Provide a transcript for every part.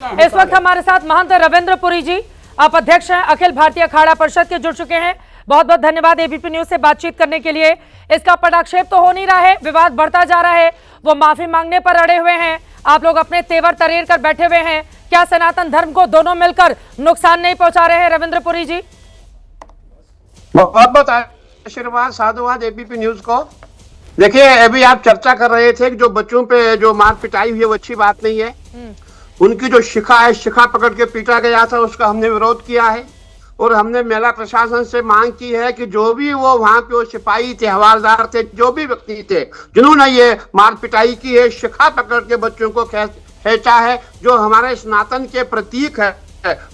इस वक्त हमारे साथ महंत रविंद्र पुरी जी, आप अध्यक्ष हैं अखिल भारतीय अखाड़ा परिषद के, जुड़ चुके हैं। बहुत बहुत धन्यवाद एबीपी न्यूज से बातचीत करने के लिए। इसका पटाक्षेप तो हो नहीं रहा है, विवाद बढ़ता जा रहा है, वो माफी मांगने पर अड़े हुए हैं, आप लोग अपने तेवर तरेर कर बैठे हुए हैं। क्या सनातन धर्म को दोनों मिलकर नुकसान नहीं पहुंचा रहे हैं रविंद्र पुरी जी? बहुत बहुत आशीर्वाद, साधुवाद एबीपी न्यूज को। देखिए, अभी आप चर्चा कर रहे थे कि जो बच्चों पे जो मार पिटाई हुई है वो अच्छी बात नहीं है। उनकी जो शिखा है, शिखा पकड़ के पीटा गया था, उसका हमने विरोध किया है और हमने मेला प्रशासन से मांग की है कि जो भी वो वहां पे वो सिपाही थे, हवलदार थे, जो भी व्यक्ति थे जिन्होंने ये मार पिटाई की है, शिखा पकड़ के बच्चों को खींचा है, जो हमारे सनातन के प्रतीक है,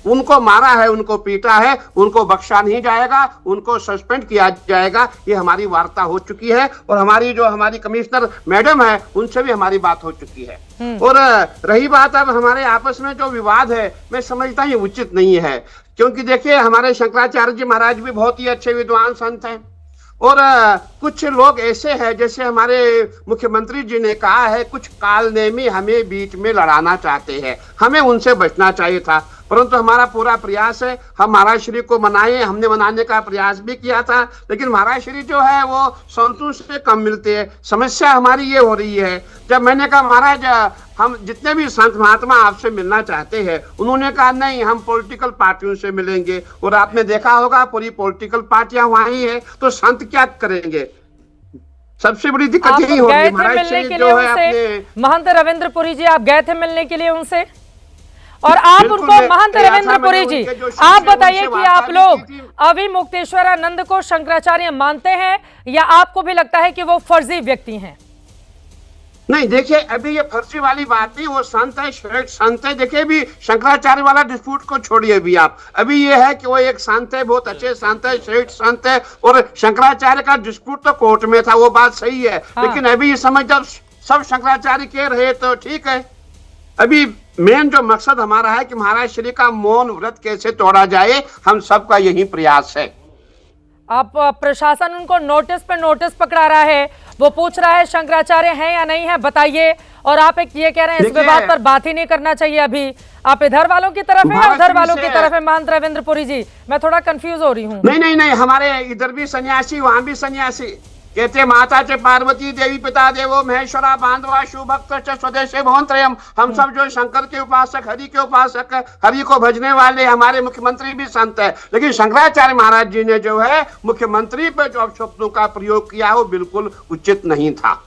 उनको मारा है, उनको पीटा है, उनको बख्शा नहीं जाएगा, उनको सस्पेंड किया जाएगा। ये हमारी वार्ता हो चुकी है और हमारी कमिश्नर मैडम है, उनसे भी हमारी बात हो चुकी है। और रही बात अब हमारे आपस में जो विवाद है, मैं समझता हूँ ये उचित नहीं है, क्योंकि देखिए हमारे शंकराचार्य जी महाराज भी बहुत ही अच्छे विद्वान संत हैं और कुछ लोग ऐसे हैं, जैसे हमारे मुख्यमंत्री जी ने कहा है, कुछ कालनेमी हमें बीच में लड़ाना चाहते हैं, हमें उनसे बचना चाहिए था। परंतु हमारा पूरा प्रयास है, हम महाराज श्री को मनाए, हमने मनाने का प्रयास भी किया था, लेकिन महाराज श्री जो है वो संतों से कम मिलते हैं। समस्या हमारी ये हो रही है, जब मैंने कहा महाराज हम जितने भी संत महात्मा आपसे मिलना चाहते हैं, उन्होंने कहा नहीं, हम पॉलिटिकल पार्टियों से मिलेंगे। और आपने देखा होगा पूरी पॉलिटिकल पार्टियां वहां ही है, तो संत क्या करेंगे? सबसे बड़ी दिक्कत यही हो रही है। महाराज श्री जो है अपने महंत रविंद्र पुरी जी, आप गए थे मिलने के लिए उनसे और आप उनको, महंत रविंद्र पुरी जी, आप बताइए कि आप लोग अभी मुक्तेश्वरानंद को शंकराचार्य मानते हैं या आपको भी लगता है कि वो फर्जी व्यक्ति हैं? नहीं, देखिए अभी ये फर्जी वाली बात नहीं, वो संत है, श्रेष्ठ संत है। देखिए अभी शंकराचार्य वाला डिस्प्यूट को छोड़िए अभी आप, अभी ये है कि वो एक संत है, बहुत अच्छे संत है, श्रेष्ठ संत है, और शंकराचार्य का डिस्प्यूट तो कोर्ट में था, वो बात सही है। लेकिन अभी ये समझ जब सब शंकराचार्य के रहे तो ठीक है। अभी मेन जो मकसद हमारा है कि महाराज श्री का मौन व्रत कैसे तोड़ा जाए, हम सबका यही प्रयास है। आप प्रशासन उनको नोटिस पे नोटिस पकड़ा रहा है, वो पूछ रहा है शंकराचार्य हैं या नहीं है, बताइए। और आप एक ये कह रहे हैं इस विवाद पर बात ही नहीं करना चाहिए। अभी आप इधर वालों की तरफ है, उधर वालों की तरफ है? महंत रविंद्र पुरी जी, मैं थोड़ा कंफ्यूज हो रही हूँ। नहीं, हमारे इधर भी सन्यासी, वहां भी सन्यासी कहते माता च पार्वती देवी पिता देवो महेश्वरा बांधवा शिवभक्त च स्वदेशे भवन्त्रयम्। हम सब जो शंकर के उपासक, हरि के उपासक, हरि को भजने वाले, हमारे मुख्यमंत्री भी संत है। लेकिन शंकराचार्य महाराज जी ने जो है मुख्यमंत्री पे जो अपशब्दों का प्रयोग किया वो बिल्कुल उचित नहीं था।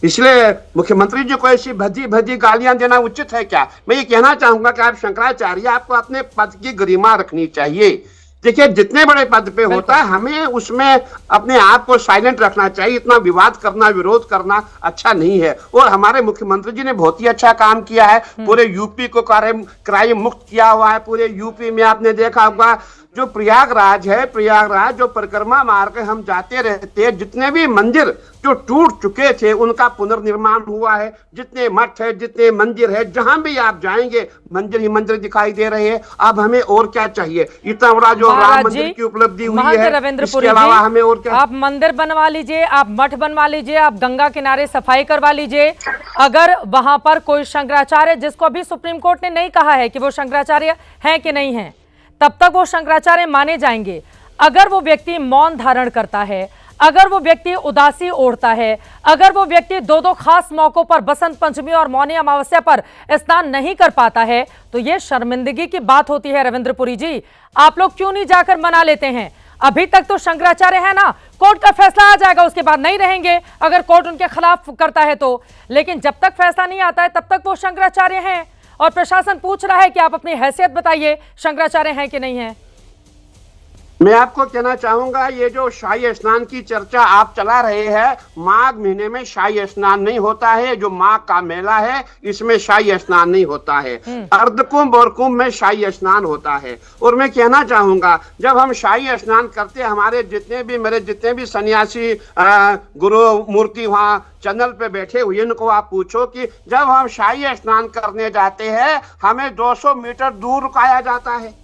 इसलिए मुख्यमंत्री जी को ऐसी भद्दी गालियां देना उचित है क्या? मैं ये कहना चाहूंगा कि आप शंकराचार्य, आपको अपने पद की गरिमा रखनी चाहिए। देखिए जितने बड़े पद पे होता है, हमें उसमें अपने आप को साइलेंट रखना चाहिए। इतना विवाद करना, विरोध करना अच्छा नहीं है। और हमारे मुख्यमंत्री जी ने बहुत ही अच्छा काम किया है, पूरे यूपी को क्राइम मुक्त किया हुआ है। पूरे यूपी में आपने देखा होगा जो प्रयागराज है, प्रयागराज जो परिक्रमा मार्ग हम जाते रहते हैं, जितने भी मंदिर जो टूट चुके थे उनका पुनर्निर्माण हुआ है। जितने मठ है, जितने मंदिर है, जहां भी आप जाएंगे मंदिर ही मंदिर दिखाई दे रहे हैं। अब हमें और क्या चाहिए? इतना बड़ा जो राम मंदिर की उपलब्धि हुई है, इसके अलावा हमें और क्या? आप मंदिर बनवा लीजिए, आप मठ बनवा लीजिए, आप गंगा किनारे सफाई करवा लीजिए। अगर वहां पर कोई शंकराचार्य, जिसको अभी सुप्रीम कोर्ट ने नहीं कहा है कि वो शंकराचार्य हैं कि नहीं है, तब तक वो शंकराचार्य माने जाएंगे। अगर वो व्यक्ति मौन धारण करता है, अगर वो व्यक्ति उदासी ओढ़ता है, अगर वो व्यक्ति दो खास मौकों पर, बसंत पंचमी और मौनी अमावस्या पर स्नान नहीं कर पाता है, तो ये शर्मिंदगी की बात होती है। रविंद्र पुरी जी, आप लोग क्यों नहीं जाकर मना लेते हैं? अभी तक तो शंकराचार्य है ना, कोर्ट का फैसला आ जाएगा, उसके बाद नहीं रहेंगे अगर कोर्ट उनके खिलाफ करता है तो। लेकिन जब तक फैसला नहीं आता है तब तक वो शंकराचार्य हैं और प्रशासन पूछ रहा है कि आप अपनी हैसियत बताइए, शंकराचार्य हैं कि नहीं है? मैं आपको कहना चाहूंगा, ये जो शाही स्नान की चर्चा आप चला रहे हैं, माघ महीने में शाही स्नान नहीं होता है। जो माघ का मेला है इसमें शाही स्नान नहीं होता है। अर्धकुंभ और कुंभ में शाही स्नान होता है। और मैं कहना चाहूंगा, जब हम शाही स्नान करते, हमारे मेरे जितने भी सन्यासी गुरु मूर्ति वहां चैनल पे बैठे हुए, इनको आप पूछो कि जब हम शाही स्नान करने जाते हैं, हमें 200 मीटर दूर रुकाया जाता है।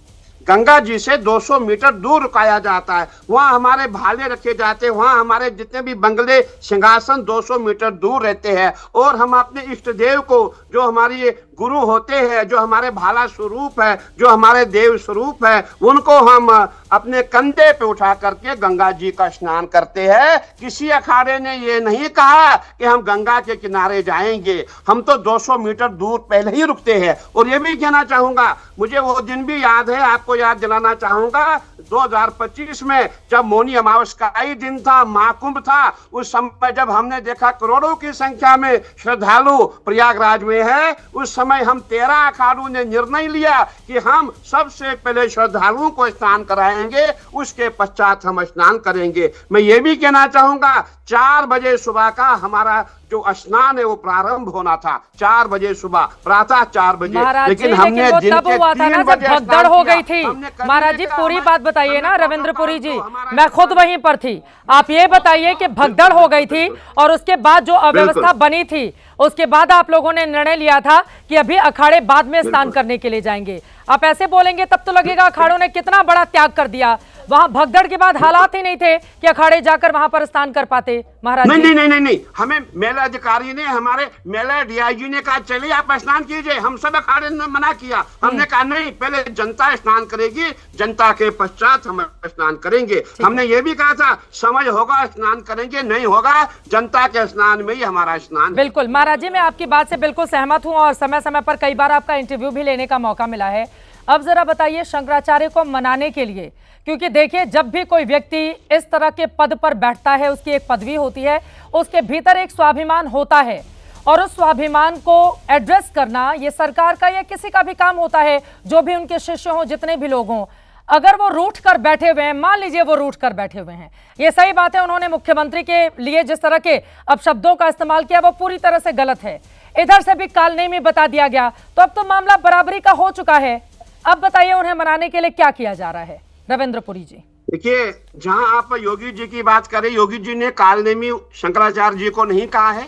गंगा जी से 200 मीटर दूर रुकाया जाता है। वहाँ हमारे भाले रखे जाते हैं, वहाँ हमारे जितने भी बंगले सिंहासन 200 मीटर दूर रहते हैं। और हम अपने इष्ट देव को जो हमारी गुरु होते हैं, जो हमारे भाला स्वरूप है, जो हमारे देव स्वरूप है, उनको हम अपने कंधे पे उठा करके गंगा जी का स्नान करते हैं। किसी अखाड़े ने ये नहीं कहा कि हम गंगा के किनारे जाएंगे, हम तो 200 मीटर दूर पहले ही रुकते हैं। और ये भी कहना चाहूंगा, मुझे वो दिन भी याद है, आपको याद दिलाना चाहूंगा, 2025 में जब मौनी अमावस का ही दिन था, महाकुंभ था, उस समय जब हमने देखा करोड़ों की संख्या में श्रद्धालु प्रयागराज में है, उस समय हम 13 अखाड़ों ने निर्णय लिया कि हम सबसे पहले श्रद्धालुओं को स्नान कराएंगे, उसके पश्चात हम स्नान करेंगे। मैं ये भी कहना चाहूंगा, 4 बजे सुबह का हमारा जो स्नान है वो प्रारंभ होना था, 4 बजे सुबह, प्रातः 4 बजे। लेकिन हमने वो तब हुआ था ना जब भगदड़ हो गई थी। महाराज जी पूरी बात बताइए ना रविंद्रपुरी जी, मैं खुद वहीं पर थी। आप ये बताइए कि भगदड़ हो गई थी और उसके बाद जो अव्यवस्था बनी थी, उसके बाद आप लोगों ने निर्णय लिया था कि अभी अखाड़े बाद में स्नान करने के लिए जाएंगे। आप ऐसे बोलेंगे तब तो लगेगा अखाड़ों ने कितना बड़ा त्याग कर दिया। वहां भगदड़ के बाद हालात ही नहीं थे कि अखाड़े जाकर वहां पर स्नान कर पाते। महाराज नहीं, हमें मेला अधिकारी ने, हमारे मेला डीआईजी ने कहा चलिए आप स्नान कीजिए। हम सब अखाड़े ने मना किया। हमने कहा नहीं, पहले जनता स्नान करेगी, जनता के पश्चात हम स्नान करेंगे। हमने ये भी कहा था समय होगा स्नान करेंगे, नहीं होगा जनता के स्नान में ही हमारा स्नान। बिल्कुल महाराज जी, मैं आपकी बात से बिल्कुल सहमत हूँ और समय समय पर कई बार आपका इंटरव्यू भी लेने का मौका मिला है। अब जरा बताइए शंकराचार्य को मनाने के लिए, क्योंकि देखिए जब भी कोई व्यक्ति इस तरह के पद पर बैठता है, उसकी एक पदवी होती है, उसके भीतर एक स्वाभिमान होता है और उस स्वाभिमान को एड्रेस करना ये सरकार का या किसी का भी काम होता है, जो भी उनके शिष्य हों, जितने भी लोग हों। अगर वो रूठ कर बैठे हुए हैं, मान लीजिए वो रूठ कर बैठे हुए हैं, ये सही बात है, उन्होंने मुख्यमंत्री के लिए जिस तरह के अपशब्दों का इस्तेमाल किया वो पूरी तरह से गलत है। इधर से भी कालनेमी बता दिया गया, तो अब तो मामला बराबरी का हो चुका है। अब बताइए उन्हें मनाने के लिए क्या किया जा रहा है रविंद्रपुरी जी? देखिए, जहां आप योगी जी की बात करें, योगी जी ने कालनेमी शंकराचार्य जी को नहीं कहा है।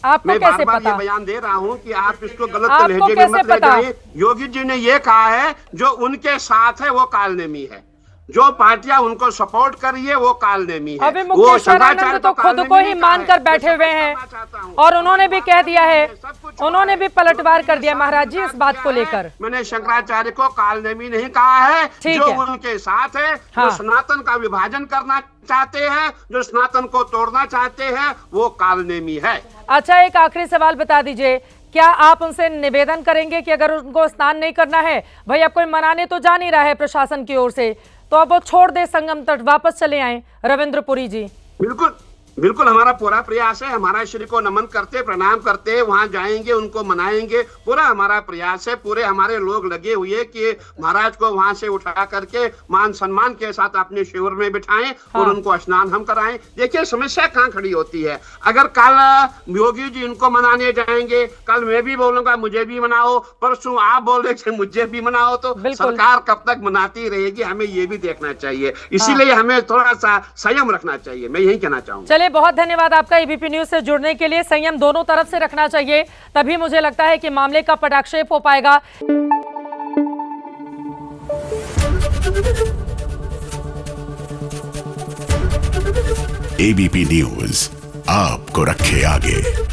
आपको मैं कैसे बार-बार पता? ये बयान दे रहा हूं कि आप इसको गलत लहजे में मत ले जाइए। योगी जी ने ये कहा है जो उनके साथ है वो कालनेमी है, जो पार्टियां उनको सपोर्ट कर रही है वो कालनेमी है। अभी मुकेशानंद तो खुद को ही मानकर बैठे हुए हैं और उन्होंने भी कह दिया है, उन्होंने भी पलटवार कर दिया महाराज जी इस बात को लेकर। मैंने शंकराचार्य को कालनेमी नहीं कहा है, जो उनके साथ है, जो सनातन का विभाजन करना चाहते हैं, जो सनातन को तोड़ना चाहते हैं, वो कालनेमी है। अच्छा, एक आखिरी सवाल बता दीजिए, क्या आप उनसे निवेदन करेंगे कि अगर उनको स्नान नहीं करना है, भाई अब कोई मनाने तो जा नहीं रहा है प्रशासन की ओर से, तो अब वो छोड़ दे संगम तट, वापस चले आए? रविंद्रपुरी जी बिल्कुल हमारा पूरा प्रयास है। हमारा श्री को नमन करते, प्रणाम करते, वहां जाएंगे, उनको मनाएंगे, पूरा हमारा प्रयास है। पूरे हमारे लोग लगे हुए कि महाराज को वहां से उठा करके मान सम्मान के साथ अपने शिविर में बिठाएं और उनको स्नान हम कराएं। देखिए समस्या कहाँ खड़ी होती है। अगर कल योगी जी इनको मनाने जाएंगे, कल मैं भी बोलूंगा मुझे भी मनाओ, परसों आप बोल रहे थे मुझे भी मनाओ, तो सरकार कब तक मनाती रहेगी, हमें ये भी देखना चाहिए। इसीलिए हमें थोड़ा सा संयम रखना चाहिए, मैं यही कहना चाहूंगा। बहुत धन्यवाद आपका एबीपी न्यूज से जुड़ने के लिए। संयम दोनों तरफ से रखना चाहिए, तभी मुझे लगता है कि मामले का पटाक्षेप हो पाएगा। एबीपी न्यूज आपको रखे आगे।